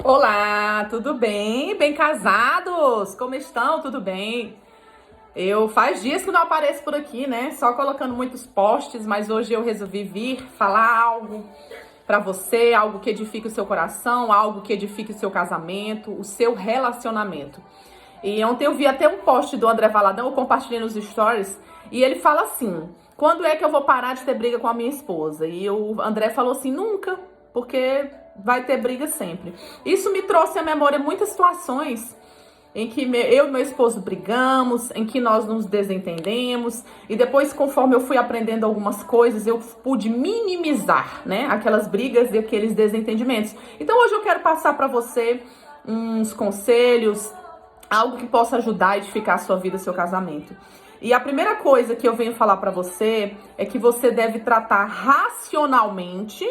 Olá, tudo bem? Bem casados? Como estão? Tudo bem? Eu faz dias que não apareço por aqui, né? Só colocando muitos posts, mas hoje eu resolvi vir falar algo pra você, algo que edifique o seu coração, algo que edifique o seu casamento, o seu relacionamento. E ontem eu vi até um post do André Valadão, eu compartilhei nos stories, e ele fala assim: quando é que eu vou parar de ter briga com a minha esposa? E o André falou assim: nunca, porque vai ter briga sempre. Isso me trouxe à memória muitas situações em que eu e meu esposo brigamos, em que nós nos desentendemos, e depois, conforme eu fui aprendendo algumas coisas, eu pude minimizar, né, aquelas brigas e aqueles desentendimentos. Então hoje eu quero passar para você uns conselhos, algo que possa ajudar a edificar a sua vida, seu casamento. E a primeira coisa que eu venho falar para você é que você deve tratar racionalmente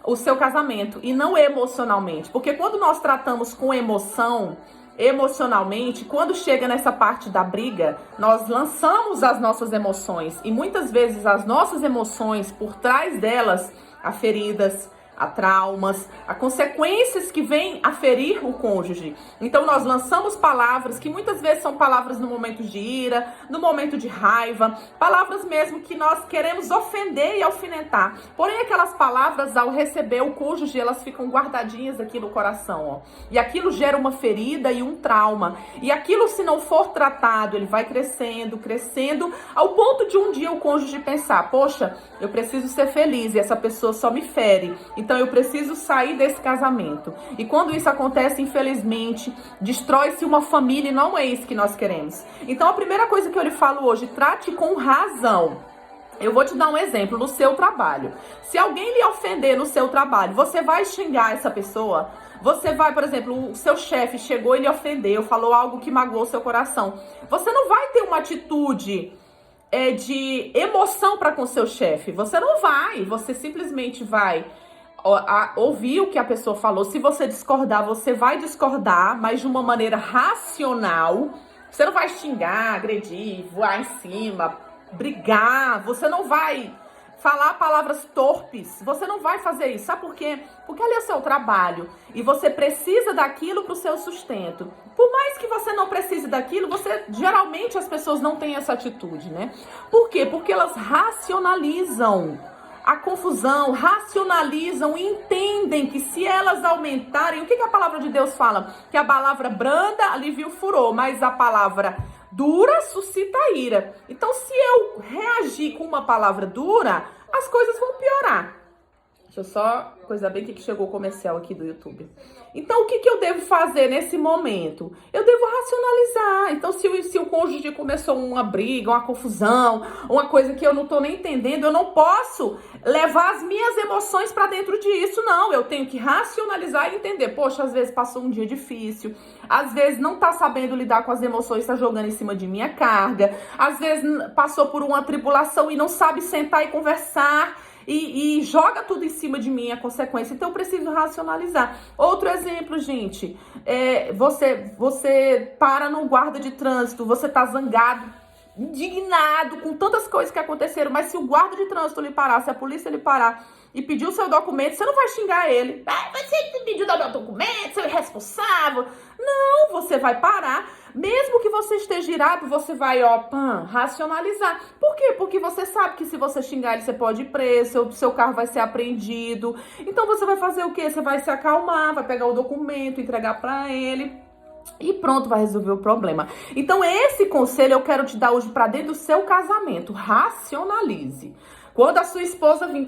o seu casamento e não emocionalmente. Porque quando nós tratamos com emoção, emocionalmente, quando chega nessa parte da briga, nós lançamos as nossas emoções. E muitas vezes as nossas emoções, por trás delas, há feridas, há traumas, há consequências que vêm a ferir o cônjuge. Então nós lançamos palavras que muitas vezes são palavras no momento de ira, no momento de raiva, palavras mesmo que nós queremos ofender e alfinetar. Porém aquelas palavras, ao receber o cônjuge, elas ficam guardadinhas aqui no coração, ó. E aquilo gera uma ferida e um trauma. E aquilo, se não for tratado, ele vai crescendo, crescendo, ao ponto de um dia o cônjuge pensar: poxa, eu preciso ser feliz e essa pessoa só me fere. Então eu preciso sair desse casamento. E quando isso acontece, infelizmente, destrói-se uma família e não é isso que nós queremos. Então a primeira coisa que eu lhe falo hoje: trate com razão. Eu vou te dar um exemplo no seu trabalho. Se alguém lhe ofender no seu trabalho, você vai xingar essa pessoa? Você vai, por exemplo, o seu chefe chegou e lhe ofendeu, falou algo que magoou seu coração. Você não vai ter uma atitude de emoção para com seu chefe. Você não vai. Você simplesmente vai ouvir o que a pessoa falou. Se você discordar, você vai discordar, mas de uma maneira racional. Você não vai xingar, agredir, voar em cima, brigar. Você não vai falar palavras torpes. Você não vai fazer isso. Sabe por quê? Porque ali é o seu trabalho e você precisa daquilo para o seu sustento. Por mais que você não precise daquilo, geralmente as pessoas não têm essa atitude, né? Por quê? Porque elas racionalizam a confusão, racionalizam e entendem que se elas aumentarem... O que a palavra de Deus fala? Que a palavra branda alivia o furor, mas a palavra dura suscita ira. Então, se eu reagir com uma palavra dura, as coisas vão piorar. Deixa eu só coisa bem que chegou o comercial aqui do YouTube. Então, o que eu devo fazer nesse momento? Eu devo racionalizar. Então, se o cônjuge começou uma briga, uma confusão, uma coisa que eu não tô nem entendendo, eu não posso levar as minhas emoções para dentro disso, não. Eu tenho que racionalizar e entender. Poxa, às vezes passou um dia difícil, às vezes não tá sabendo lidar com as emoções, tá jogando em cima de minha carga, às vezes passou por uma tribulação e não sabe sentar e conversar, e joga tudo em cima de mim, a consequência. Então eu preciso racionalizar. Outro exemplo, gente, você para no guarda de trânsito, você tá zangado, indignado com tantas coisas que aconteceram, mas se o guarda de trânsito lhe parar, se a polícia lhe parar e pedir o seu documento, você não vai xingar ele. Você pediu o meu documento, você é irresponsável. Não, você vai parar. Mesmo que você esteja irado, você vai, racionalizar. Por quê? Porque você sabe que se você xingar ele, você pode ir preso, seu carro vai ser apreendido. Então você vai fazer o quê? Você vai se acalmar, vai pegar o documento, entregar pra ele e pronto, vai resolver o problema. Então esse conselho eu quero te dar hoje pra dentro do seu casamento. Racionalize. Quando a sua esposa vir,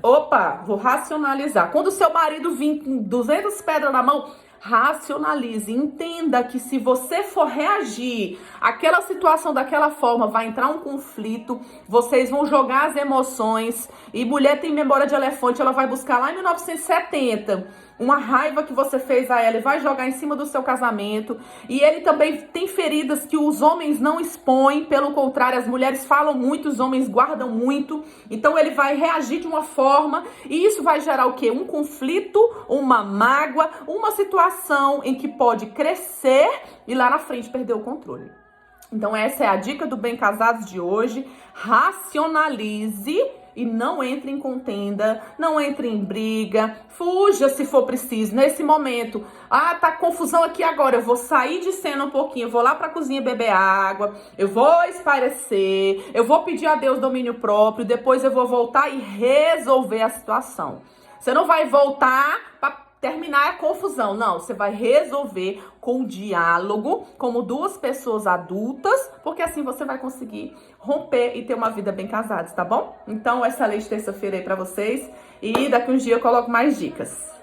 opa, vou racionalizar. Quando o seu marido vir com 200 pedras na mão, racionalize, entenda que se você for reagir àquela situação daquela forma, vai entrar um conflito, vocês vão jogar as emoções, e mulher tem memória de elefante, ela vai buscar lá em 1970 uma raiva que você fez a ela e vai jogar em cima do seu casamento. E ele também tem feridas que os homens não expõem, pelo contrário, as mulheres falam muito, os homens guardam muito. Então ele vai reagir de uma forma e isso vai gerar o quê? Um conflito, uma mágoa, uma situação em que pode crescer e lá na frente perder o controle. Então essa é a dica do Bem Casados de hoje. Racionalize e não entre em contenda, não entre em briga, fuja se for preciso. Nesse momento, tá confusão aqui agora, eu vou sair de cena um pouquinho, eu vou lá pra cozinha beber água, eu vou espairecer, eu vou pedir a Deus domínio próprio, depois eu vou voltar e resolver a situação. Você não vai voltar pra terminar a confusão, não. Você vai resolver com diálogo, como duas pessoas adultas, porque assim você vai conseguir romper e ter uma vida bem casados, tá bom? Então, essa lei de terça-feira aí pra vocês. E daqui uns dias eu coloco mais dicas.